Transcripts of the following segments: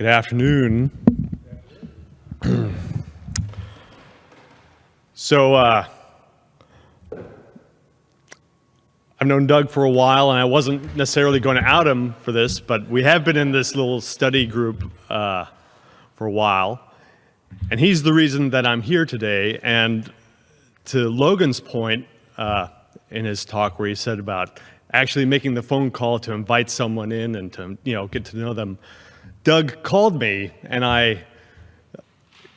Good afternoon. So, I've known Doug for a while, and I wasn't necessarily going to out him for this, but we have been in this little study group for a while, and he's the reason that I'm here today. And to Logan's point in his talk, where he said about actually making the phone call to invite someone in and to get to know them, Doug called me, and I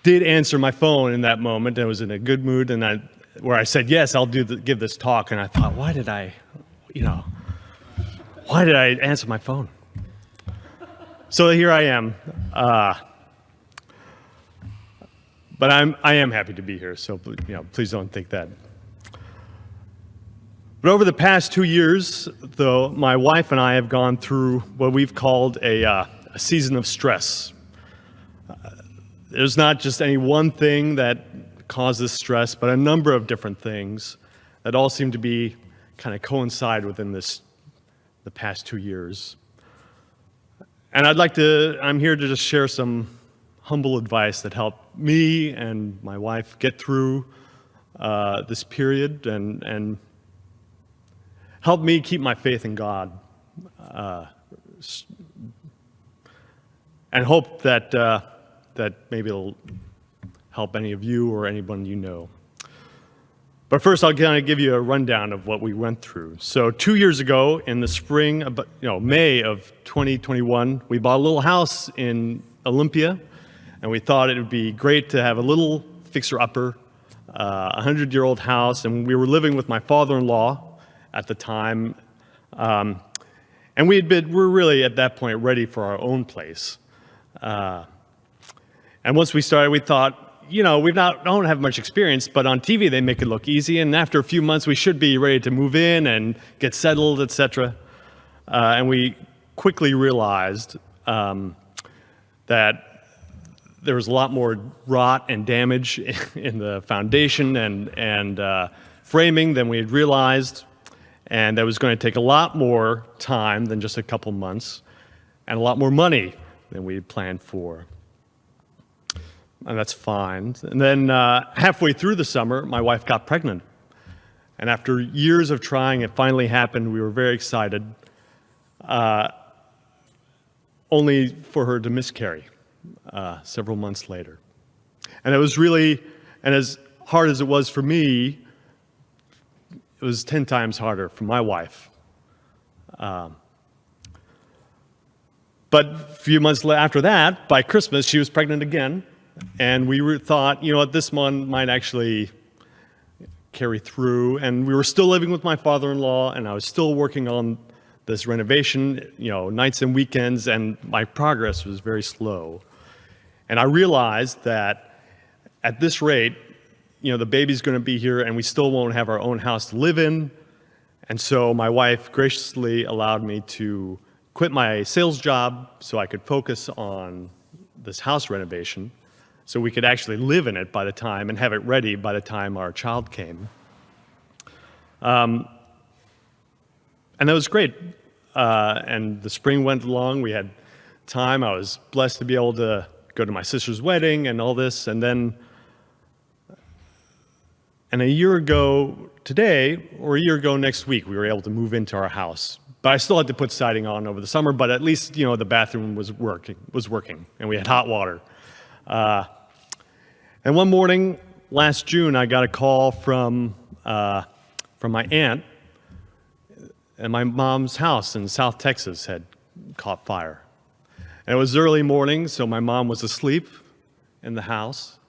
did answer my phone in that moment. And I was in a good mood, and I said, yes, I'll give this talk. And I thought, why did I answer my phone? So here I am. But I am happy to be here, so please don't think that. But over the past 2 years, though, my wife and I have gone through what we've called a season of stress. There's not just any one thing that causes stress, but a number of different things that all seem to be kind of coincide within the past 2 years. And I'm here to just share some humble advice that helped me and my wife get through this period and help me keep my faith in God, and hope that maybe it'll help any of you or anyone you know. But first, I'll kind of give you a rundown of what we went through. So 2 years ago, in the spring, May of 2021, we bought a little house in Olympia, and we thought it would be great to have a little fixer-upper, 100-year-old house, and we were living with my father-in-law at the time, and we're really at that point ready for our own place. And once we started, we thought, we don't have much experience, but on TV they make it look easy, and after a few months we should be ready to move in and get settled, etc. And we quickly realized that there was a lot more rot and damage in the foundation and framing than we had realized, and that was going to take a lot more time than just a couple months, and a lot more money than we had planned for. And that's fine. And then halfway through the summer, my wife got pregnant. And after years of trying, it finally happened. We were very excited, only for her to miscarry several months later. And it was really, and as hard as it was for me, it was 10 times harder for my wife. But a few months after that, by Christmas, she was pregnant again. And we thought, this one might actually carry through. And we were still living with my father-in-law, and I was still working on this renovation, nights and weekends, and my progress was very slow. And I realized that at this rate, the baby's going to be here, and we still won't have our own house to live in. And so my wife graciously allowed me to quit my sales job so I could focus on this house renovation, so we could actually live in it by the time and have it ready by the time our child came. And that was great. And the spring went along. We had time. I was blessed to be able to go to my sister's wedding and all this. And a year ago today, or a year ago next week, we were able to move into our house. But I still had to put siding on over the summer, but at least, the bathroom was working, and we had hot water. And one morning last June, I got a call from my aunt, and my mom's house in South Texas had caught fire. And it was early morning, so my mom was asleep in the house.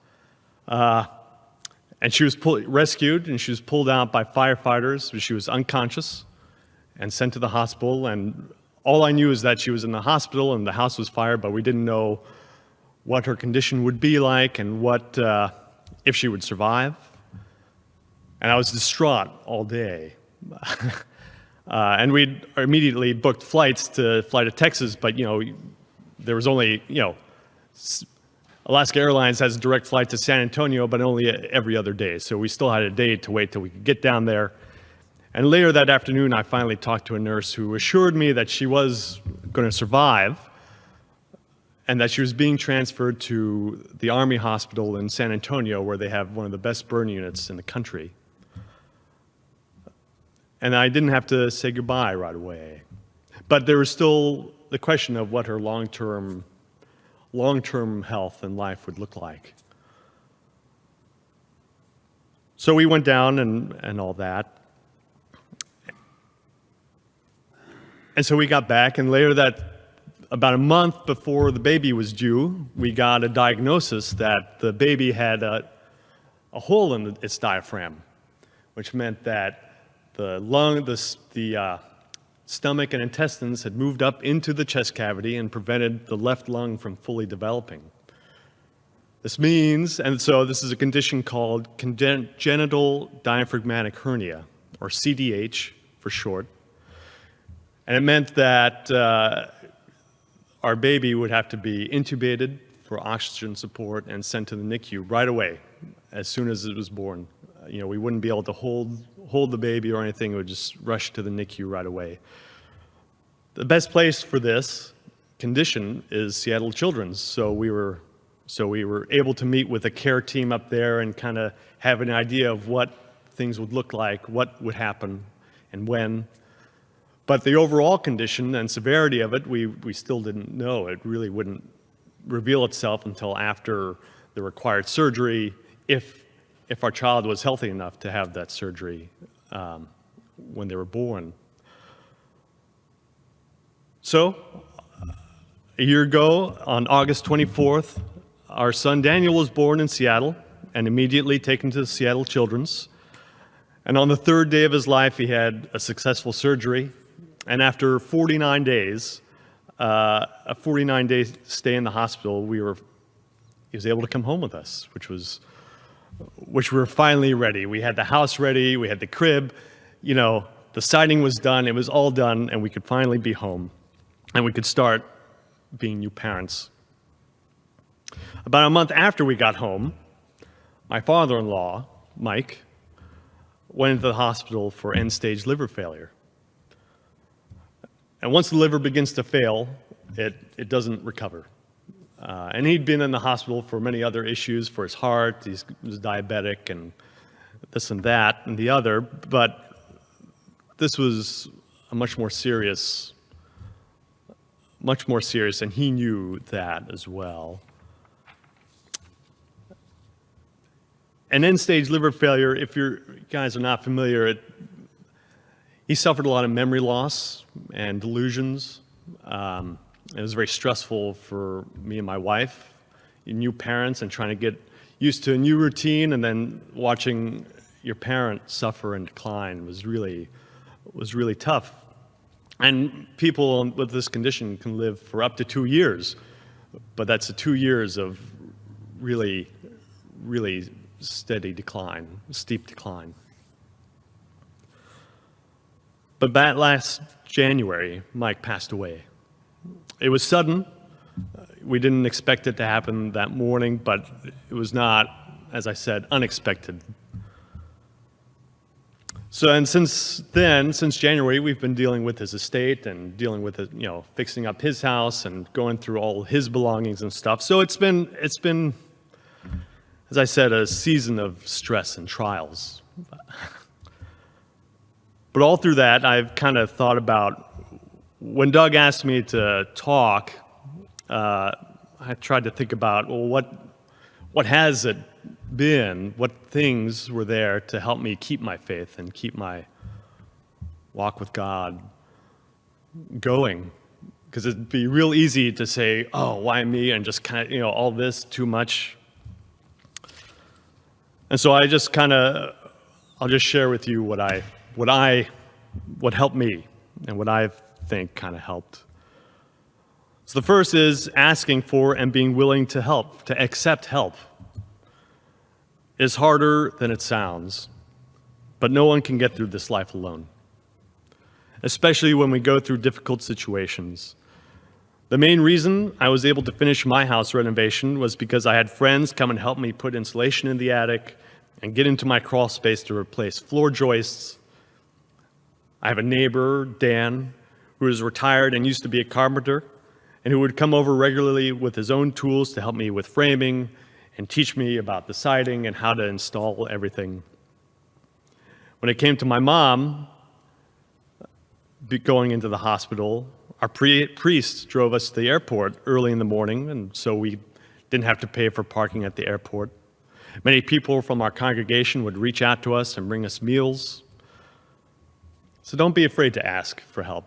And she was rescued, and she was pulled out by firefighters. She was unconscious and sent to the hospital. And all I knew is that she was in the hospital and the house was fired, but we didn't know what her condition would be like and if she would survive. And I was distraught all day. And we immediately booked flights to fly to Texas, but there was only, Alaska Airlines has a direct flight to San Antonio, but only every other day. So we still had a day to wait till we could get down there. And later that afternoon, I finally talked to a nurse who assured me that she was going to survive. and that she was being transferred to the Army hospital in San Antonio, where they have one of the best burn units in the country. And I didn't have to say goodbye right away. But there was still the question of what her long-term health and life would look like. So we went down and all that. And so we got back, and later about a month before the baby was due, we got a diagnosis that the baby had a hole in its diaphragm, which meant that the stomach and intestines had moved up into the chest cavity and prevented the left lung from fully developing. This means, and so this is a condition called congenital diaphragmatic hernia, or CDH for short. And it meant that our baby would have to be intubated for oxygen support and sent to the NICU right away, as soon as it was born. We wouldn't be able to hold the baby or anything. It would just rush to the NICU right away. The best place for this condition is Seattle Children's. So we were able to meet with a care team up there and kind of have an idea of what things would look like, what would happen, and when. But the overall condition and severity of it, we still didn't know. It really wouldn't reveal itself until after the required surgery, if our child was healthy enough to have that surgery when they were born. So, a year ago, on August 24th, our son Daniel was born in Seattle and immediately taken to the Seattle Children's. And on the third day of his life, he had a successful surgery. And after 49 days, a 49-day stay in the hospital, he was able to come home with us, which we were finally ready. We had the house ready, we had the crib, the siding was done, it was all done, and we could finally be home. And we could start being new parents. About a month after we got home, my father-in-law, Mike, went into the hospital for end-stage liver failure. And once the liver begins to fail, it doesn't recover. And he'd been in the hospital for many other issues, for his heart, he was diabetic, and this and that and the other, but this was a much more serious, and he knew that as well. And end-stage liver failure, if you guys are not familiar, he suffered a lot of memory loss and delusions. It was very stressful for me and my wife, new parents, and trying to get used to a new routine, and then watching your parent suffer and decline was really tough. And people with this condition can live for up to 2 years, but that's 2 years of really steady decline, steep decline. But that last January, Mike passed away. It was sudden. We didn't expect it to happen that morning, but it was not, as I said, unexpected. So, and since January, we've been dealing with his estate and dealing with it, fixing up his house and going through all his belongings and stuff. So it's been, as I said, a season of stress and trials. But all through that, I've kind of thought about, when Doug asked me to talk, I tried to think about, well, what has it been? What things were there to help me keep my faith and keep my walk with God going? Because it'd be real easy to say, oh, why me? And just kind of, all this, too much. And so I'll just share with you what helped me and what I think kind of helped. So the first is asking for and being willing to help, to accept help. It's harder than it sounds, but no one can get through this life alone, especially when we go through difficult situations. The main reason I was able to finish my house renovation was because I had friends come and help me put insulation in the attic and get into my crawl space to replace floor joists. I have a neighbor, Dan, who is retired and used to be a carpenter, and who would come over regularly with his own tools to help me with framing and teach me about the siding and how to install everything. When it came to my mom going into the hospital, our priest drove us to the airport early in the morning, and so we didn't have to pay for parking at the airport. Many people from our congregation would reach out to us and bring us meals. So don't be afraid to ask for help.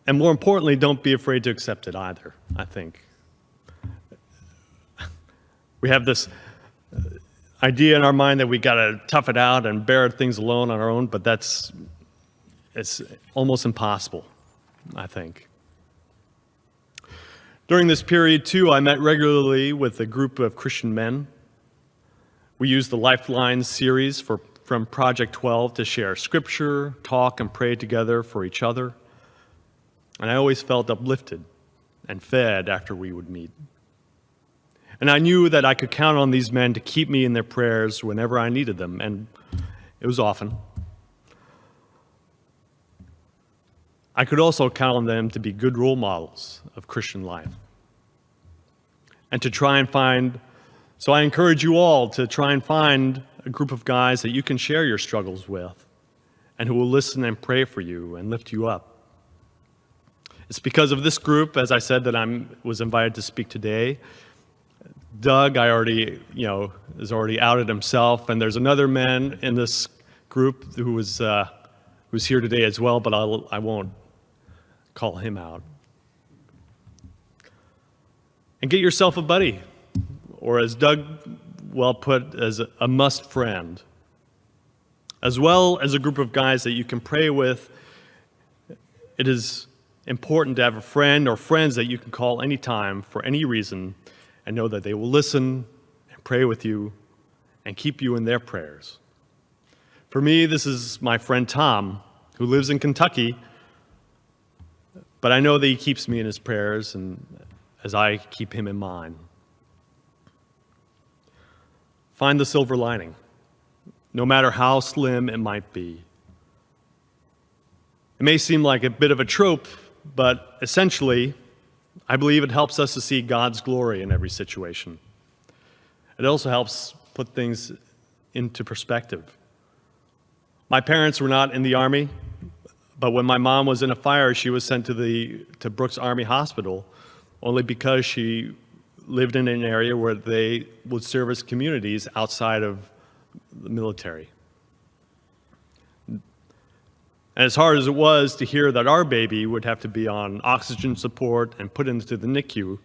And more importantly, don't be afraid to accept it either, I think. We have this idea in our mind that we got to tough it out and bear things alone on our own, but it's almost impossible, I think. During this period, too, I met regularly with a group of Christian men. We used the Lifeline series from Project 12 to share scripture, talk, and pray together for each other. And I always felt uplifted and fed after we would meet. And I knew that I could count on these men to keep me in their prayers whenever I needed them, and it was often. I could also count on them to be good role models of Christian life. And to try and so I encourage you all to try and find a group of guys that you can share your struggles with and who will listen and pray for you and lift you up. It's because of this group, as I said, that I was invited to speak today. Doug, is already outed himself, and there's another man in this group who's here today as well, but I won't call him out. And get yourself a buddy, or as Doug well put, as a must friend, as well as a group of guys that you can pray with. It is important to have a friend or friends that you can call anytime for any reason and know that they will listen and pray with you and keep you in their prayers. For me, this is my friend Tom, who lives in Kentucky, but I know that he keeps me in his prayers and as I keep him in mine. Find the silver lining, no matter how slim it might be. It may seem like a bit of a trope, but essentially, I believe it helps us to see God's glory in every situation. It also helps put things into perspective. My parents were not in the Army, but when my mom was in a fire, she was sent to Brooks Army Hospital only because she lived in an area where they would service communities outside of the military. And as hard as it was to hear that our baby would have to be on oxygen support and put into the NICU,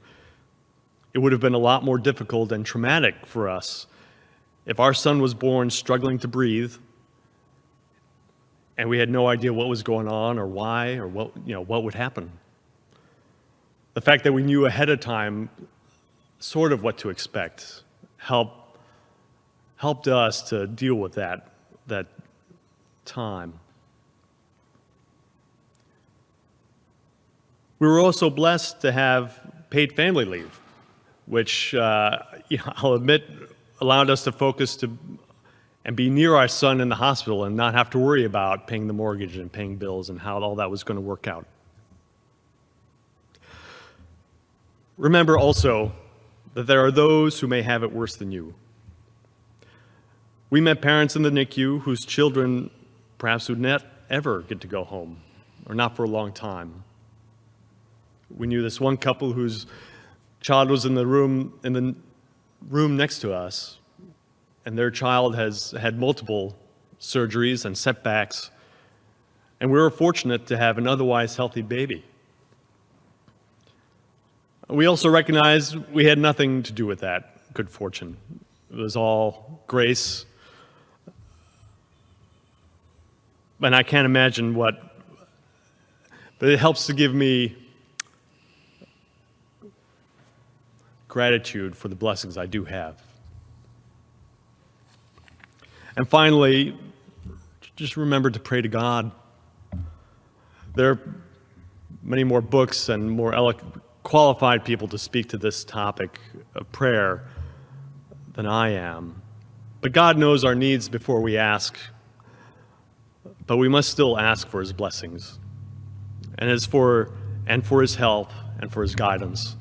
it would have been a lot more difficult and traumatic for us if our son was born struggling to breathe and we had no idea what was going on or why or what would happen. The fact that we knew ahead of time sort of what to expect helped us to deal with that time. We were also blessed to have paid family leave, which I'll admit allowed us to focus and be near our son in the hospital and not have to worry about paying the mortgage and paying bills and how all that was going to work out. Remember also that there are those who may have it worse than you. We met parents in the NICU whose children perhaps would not ever get to go home, or not for a long time. We knew this one couple whose child was in the room next to us, and their child has had multiple surgeries and setbacks, and we were fortunate to have an otherwise healthy baby. We also recognized we had nothing to do with that good fortune. It was all grace. And I can't imagine but it helps to give me gratitude for the blessings I do have. And finally, just remember to pray to God. There are many more books and more qualified people to speak to this topic of prayer than I am. But God knows our needs before we ask, but we must still ask for his blessings. and for his help and for his guidance.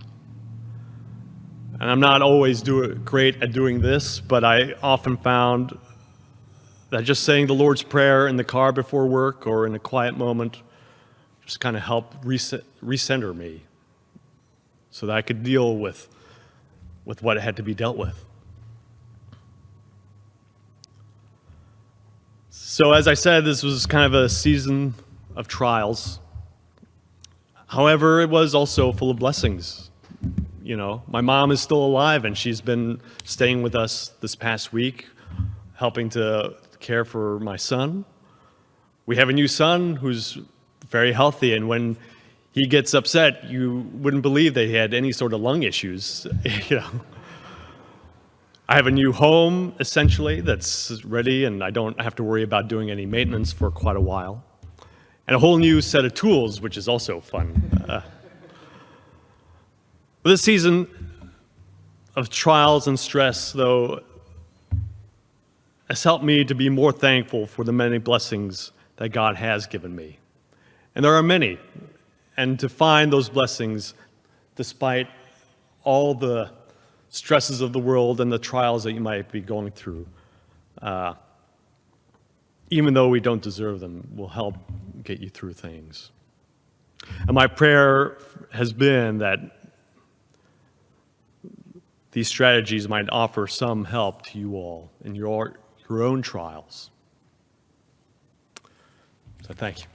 And I'm not always great at doing this, but I often found that just saying the Lord's Prayer in the car before work or in a quiet moment just kind of helped recenter me so that I could deal with what had to be dealt with. So as I said, this was kind of a season of trials. However, it was also full of blessings. You know, my mom is still alive, and she's been staying with us this past week, helping to care for my son. We have a new son who's very healthy, and when he gets upset, you wouldn't believe that he had any sort of lung issues. You know, I have a new home, essentially, that's ready, and I don't have to worry about doing any maintenance for quite a while. And a whole new set of tools, which is also fun. This season of trials and stress, though, has helped me to be more thankful for the many blessings that God has given me. And there are many. And to find those blessings despite all the stresses of the world and the trials that you might be going through, even though we don't deserve them, will help get you through things. And my prayer has been that these strategies might offer some help to you all in your own trials. So thank you.